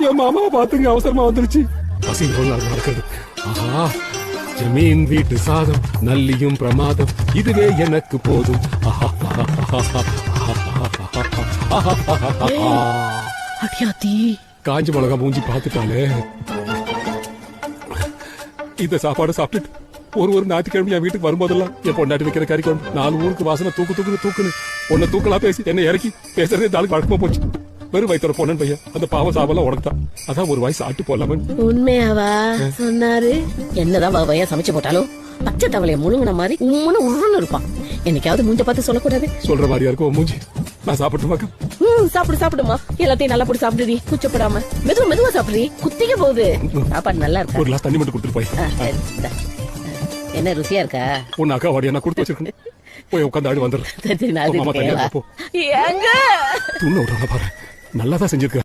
என் மாமாவை பாத்துங்க அவசரமா வந்துருச்சு. பசி நடக்கிறது. ஆஹா, ஜமீன் வீட்டு சாதம் நல்லியும் பிரமாதம், இதுவே எனக்கு போதும். காஞ்சி மிளகா மூஞ்சி பாத்துட்டாலே. இந்த சாப்பாடு சாப்பிட்டுட்டு ஒரு ஞாயிற்றுக்கிழமை என் வீட்டுக்கு வரும்போதெல்லாம் என் பொண்டாட்டி வைக்கிற கறி குழம்பு 4 ஊருக்கு வாசனை தூக்குன்னு உன்னை தூக்கலாம் பேசி என்ன இறக்கி பேசுறதே நாளுக்கு வழக்கமா போச்சு. வெறும் வயிற்று பொண்ணன் பையன் அந்த பாவ சாபெல்லாம் உனக்குதான். அதான் ஒரு வயசு ஆட்டு போலாம. உண்மையாவா சொன்னாரு? என்னதான் பையன் சமைச்சு போட்டாலும் பச்சை தவளைய முழுங்கின மாதிரி உருன்னு இருப்பான். என்னைக்காவது மூஞ்ச பார்த்து சொல்லக்கூடாது. சொல்ற மாதிரியா இருக்கும் மூஞ்சி. நான் சாப்பிட்டுமாக்கா? சாப்பிடுமா, எல்லாத்தையும் நல்லா போட்டு சாப்பிடுறீ, கூச்சப்படாம. மெதுவா சாப்பிடுறீ, குத்திக்க போகுது. சாப்பாடு நல்லா இருக்கு. ஒரு கிளாஸ் தண்ணி மட்டும் கொடுத்துட்டு போய். என்ன ருசியா இருக்கா? உன் அக்கா வாடியா நான் கொடுத்து வச்சிருக்கேன். போய் உட்காந்து ஆடி வந்துடுறேன். துண்ண விடுறாங்க பாரு, நல்லாதான் செஞ்சிருக்க.